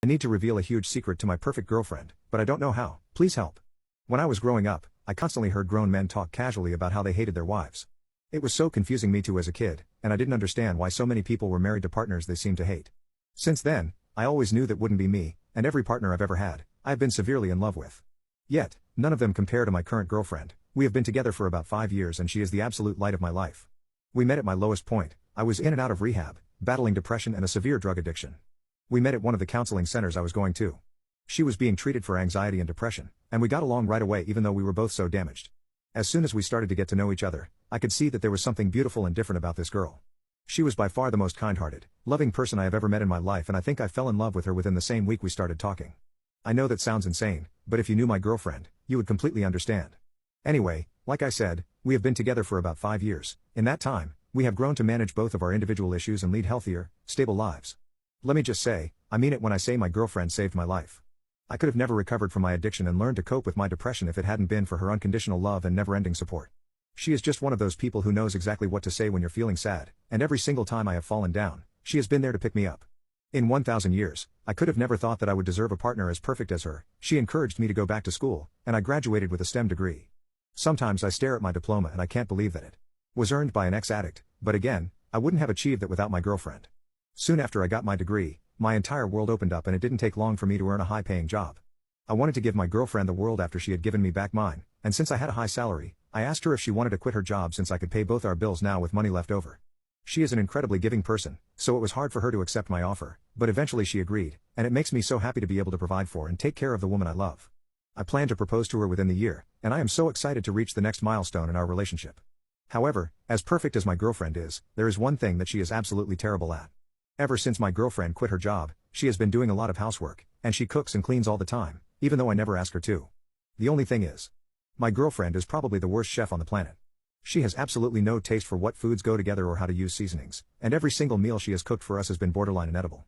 I need to reveal a huge secret to my perfect girlfriend, but I don't know how. Please help. When I was growing up, I constantly heard grown men talk casually about how they hated their wives. It was so confusing me too as a kid, and I didn't understand why so many people were married to partners they seemed to hate. Since then, I always knew that wouldn't be me, and every partner I've ever had, I have been severely in love with. Yet, none of them compare to my current girlfriend. We have been together for about 5 years and she is the absolute light of my life. We met at my lowest point. I was in and out of rehab, battling depression and a severe drug addiction. We met at one of the counseling centers I was going to. She was being treated for anxiety and depression, and we got along right away even though we were both so damaged. As soon as we started to get to know each other, I could see that there was something beautiful and different about this girl. She was by far the most kind-hearted, loving person I have ever met in my life, and I think I fell in love with her within the same week we started talking. I know that sounds insane, but if you knew my girlfriend, you would completely understand. Anyway, like I said, we have been together for about 5 years. In that time, we have grown to manage both of our individual issues and lead healthier, stable lives. Let me just say, I mean it when I say my girlfriend saved my life. I could have never recovered from my addiction and learned to cope with my depression if it hadn't been for her unconditional love and never-ending support. She is just one of those people who knows exactly what to say when you're feeling sad, and every single time I have fallen down, she has been there to pick me up. In 1,000 years, I could have never thought that I would deserve a partner as perfect as her. She encouraged me to go back to school, and I graduated with a STEM degree. Sometimes I stare at my diploma and I can't believe that it was earned by an ex-addict, but again, I wouldn't have achieved that without my girlfriend. Soon after I got my degree, my entire world opened up and it didn't take long for me to earn a high-paying job. I wanted to give my girlfriend the world after she had given me back mine, and since I had a high salary, I asked her if she wanted to quit her job since I could pay both our bills now with money left over. She is an incredibly giving person, so it was hard for her to accept my offer, but eventually she agreed, and it makes me so happy to be able to provide for and take care of the woman I love. I plan to propose to her within the year, and I am so excited to reach the next milestone in our relationship. However, as perfect as my girlfriend is, there is one thing that she is absolutely terrible at. Ever since my girlfriend quit her job, she has been doing a lot of housework, and she cooks and cleans all the time, even though I never ask her to. The only thing is, my girlfriend is probably the worst chef on the planet. She has absolutely no taste for what foods go together or how to use seasonings, and every single meal she has cooked for us has been borderline inedible.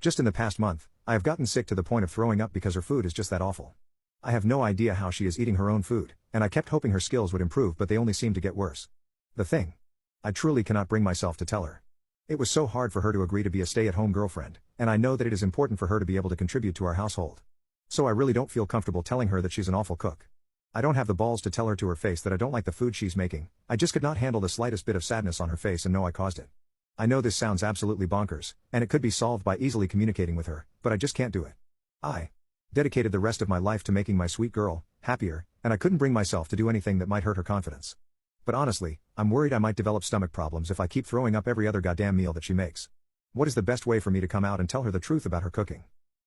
Just in the past month, I have gotten sick to the point of throwing up because her food is just that awful. I have no idea how she is eating her own food, and I kept hoping her skills would improve, but they only seem to get worse. The thing. I truly cannot bring myself to tell her. It was so hard for her to agree to be a stay-at-home girlfriend, and I know that it is important for her to be able to contribute to our household. So I really don't feel comfortable telling her that she's an awful cook. I don't have the balls to tell her to her face that I don't like the food she's making. I just could not handle the slightest bit of sadness on her face and know I caused it. I know this sounds absolutely bonkers, and it could be solved by easily communicating with her, but I just can't do it. I dedicated the rest of my life to making my sweet girl happier, and I couldn't bring myself to do anything that might hurt her confidence. But honestly, I'm worried I might develop stomach problems if I keep throwing up every other goddamn meal that she makes. What is the best way for me to come out and tell her the truth about her cooking?